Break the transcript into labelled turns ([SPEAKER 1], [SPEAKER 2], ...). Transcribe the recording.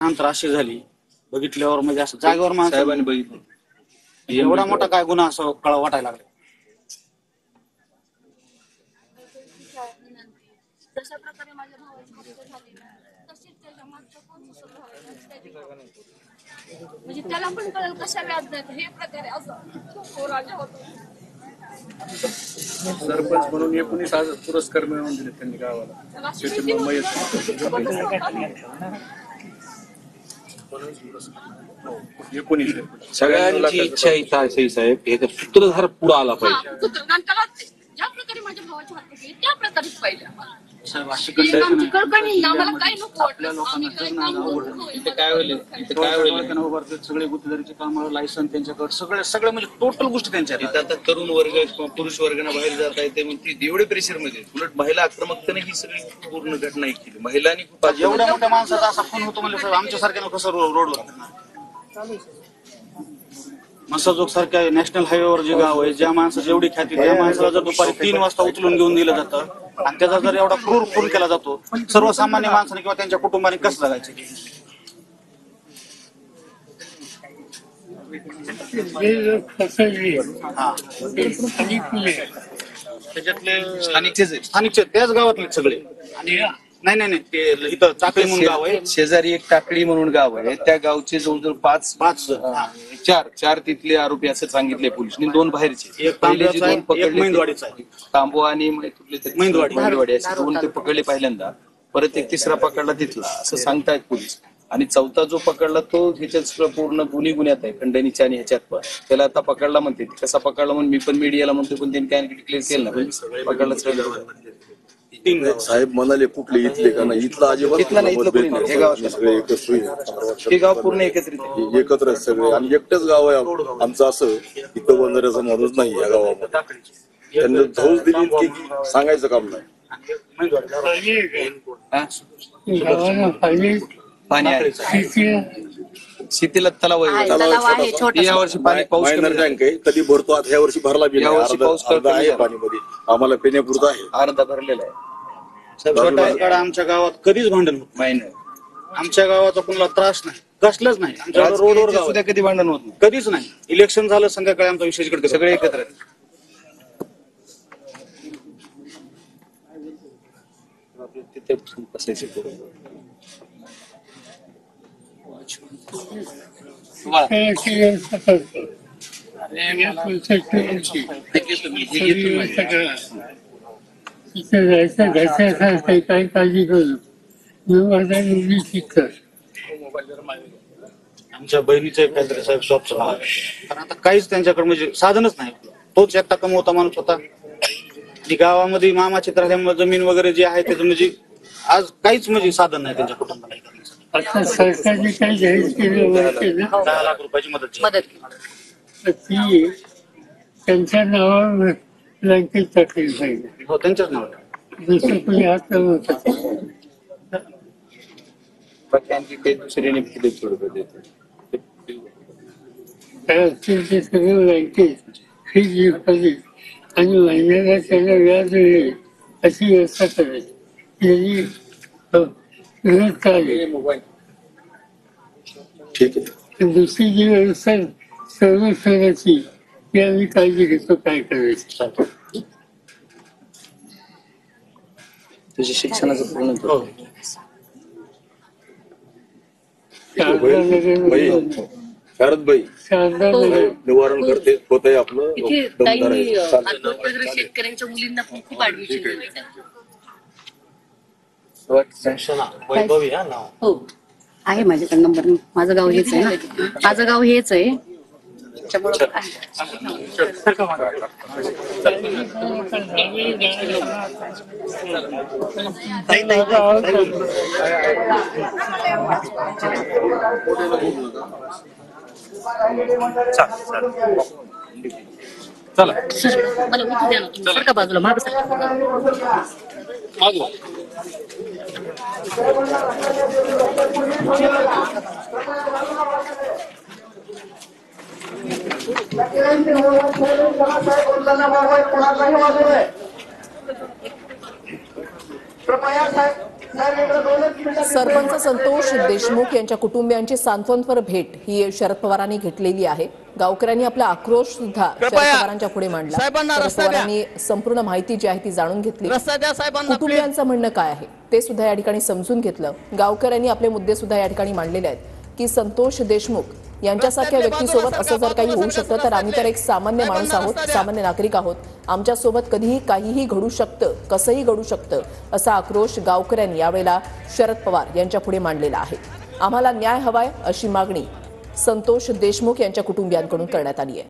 [SPEAKER 1] त्यानंतर अशी झाली बघितल्यावर म्हणजे असं जागेवर
[SPEAKER 2] साहेबांनी बघितलं
[SPEAKER 1] एवढा मोठा काय गुन्हा असं कळा वाटायला लागला.
[SPEAKER 3] जशा प्रकारे माझ्या भावाची हत्या झाली तशीच त्याच्या मागचं कोण म्हणजे त्याला पण कळेल कशा व्याजदार हे प्रकारे असं राजा होतो.
[SPEAKER 2] सरपंच म्हणून 19 पुरस्कार मिळवून दिले त्यांनी गावाला.
[SPEAKER 4] सगळ्यांची इच्छा इथं साहेब हे सूत्रधार पुढे आला पाहिजे.
[SPEAKER 3] ज्या प्रकारे माझ्या भावाची हत्या केली त्या प्रकारेच पाहिजे आम्हाला.
[SPEAKER 1] सगळे गुत्तेदारीचे काम लायसन त्यांच्याकडे सगळे म्हणजे टोटल गोष्टी त्यांच्या.
[SPEAKER 2] आता तरुण वर्ग किंवा पुरुष वर्गाने बाहेर जात आहे ते म्हणते एवढे प्रेशर मध्ये उलट महिला आक्रमकतेने ही सगळी पूर्ण घटना केली. महिलांनी
[SPEAKER 1] एवढ्या मोठ्या माणसाचा असा खून होतो म्हणजे आमच्या सारख्यानं कसं रोडवर मसाजोग सारख्या नॅशनल हायवेवर जे गाव आहे ज्या माणसाची एवढी ख्याती त्या माणसाला जर दुपारी 3 वाजता उचलून घेऊन दिलं जातं आणि त्याचा जर एवढा क्रूर खून केला जातो सर्वसामान्य माणसाने किंवा त्यांच्या कुटुंबाने कसं जगायचं. त्याच्यातले स्थानिकचे त्याच गावातले सगळे. नाही ते इथं टाकळी म्हणून गाव आहे
[SPEAKER 2] शेजारी एक टाकळी म्हणून गाव आहे त्या गावचे जवळजवळ 4 तिथले आरोपी असं सांगितले पोलिसांनी. 2 बाहेरचे
[SPEAKER 1] एक मैंदवाडीचा
[SPEAKER 2] तांबवा आणि मैंदवाडी असे 2 ते पकडले पहिल्यांदा. परत एक 3रा पकडला तिथला असं सांगतायत पोलीस. आणि 4था जो पकडला तो ह्याच्यात पूर्ण गुन्ह्यात आहे खंडणीच्या आणि ह्याच्यात पण त्याला आता पकडला म्हणते. कसा पकडला म्हणून मी पण मीडियाला म्हणतो पण त्यांनी काय डिक्लेअर केलं ना पकडला.
[SPEAKER 5] साहेब म्हणाले कुठले इथले का नाही इथला अजिबात
[SPEAKER 2] हे गाव पूर्ण एकत्र
[SPEAKER 5] सगळे आणि एकटेच गाव आहे आमचं. असं इथं बंधाऱ्याचा माणूस नाही या गावामध्ये. त्यांनी झोज दिली की सांगायचं काम नाही.
[SPEAKER 2] पाणी आहे शेतीला तलाव यावर्षी पाणी पाऊस
[SPEAKER 5] टँक आहे कधी भरतो. आता ह्या वर्षी भरला बी
[SPEAKER 2] यावर्षी पाऊस
[SPEAKER 5] आहे पाणीमध्ये आम्हाला पिण्यापुरतं आहे.
[SPEAKER 2] अर्धा भरलेला आहे.
[SPEAKER 1] आमच्या गावात कधीच भांडण होत नाही. आमच्या गावाचा कुणाला त्रास नाही कसलंच नाही. आमच्या रोडवर
[SPEAKER 2] सुद्धा कधी भांडण होत नाही
[SPEAKER 1] कधीच नाही. इलेक्शन झालं संध्याकाळी आमचा विशेष इकडे सगळे एकत्र
[SPEAKER 2] तिथे बसायचे.
[SPEAKER 6] काही काळजी करू
[SPEAKER 1] आमच्या बहिणीचं काहीतरी साहेब शॉपचं नाव आहे. पण आता काहीच त्यांच्याकडे म्हणजे साधनच नाही. तोच एकटा कमवता माणूस होता. आणि गावामध्ये मामाचे तर असल्यामुळे जमीन वगैरे जे आहे त्याचं म्हणजे आज काहीच म्हणजे साधन नाही त्यांच्या कुटुंबाला.
[SPEAKER 6] आता सरकारने काही जाहीर केलं
[SPEAKER 1] 10 लाख रुपयाची मदत
[SPEAKER 6] ती त्यांच्या नावावर बँकेत टाकली पाहिजे.
[SPEAKER 1] हो त्यांच्याच नावावर.
[SPEAKER 6] दुसरं कोणी हात लावत
[SPEAKER 2] काही दुसऱ्याने थोडं देते
[SPEAKER 6] काय असतील ते सगळे बँकेत फीज डिपॉझिट आणि महिन्याला त्याला व्याज मिळेल अशी व्यवस्था करायची. दुसरी जी व्यवस्था संरक्षणाची ती आम्ही काळजी घेतो काय करायची.
[SPEAKER 2] तुझ्या शिक्षणाचं पूर्ण
[SPEAKER 5] शारदबाई निवारण करते होत आहे आपलं.
[SPEAKER 3] शेतकऱ्यांच्या मुलींना पण खूप ऍडमिशन
[SPEAKER 7] हो आहे माझ्याकडे नंबर. माझं गाव हेच आहे ना. माझं गाव हेच आहे.
[SPEAKER 1] चला
[SPEAKER 3] मला उठू द्या ना तुम्ही. सारखा बाजूला माग
[SPEAKER 8] कृपया साहेब सरपंच संतोष देशमुख यांच्या कुटुंबियांची सांत्वनपर भेट ही शरद पवारांनी घेतलेली आहे. गावकऱ्यांनी आपला आक्रोश सुद्धा शरद पवारांच्या पुढे मांडला. शरद पवारांनी संपूर्ण माहिती जी आहे ती जाणून घेतली. कुटुंबियांचं म्हणणं काय आहे ते सुद्धा या ठिकाणी समजून घेतलं. गावकऱ्यांनी आपले मुद्दे सुद्धा या ठिकाणी मांडलेले आहेत की संतोष देशमुख यांच्यासारख्या व्यक्तीसोबत असं जर काही होऊ शकतं तर आम्ही तर एक सामान्य माणूस आहोत, सामान्य नागरिक आहोत. आमच्यासोबत कधीही काहीही घडू शकतं, कसंही घडू शकतं असा आक्रोश गावकऱ्यांनी यावेळेला शरद पवार यांच्या पुढे मांडलेला आहे. आम्हाला न्याय हवाय अशी मागणी संतोष देशमुख यांच्या कुटुंबियांकडून करण्यात आली आहे.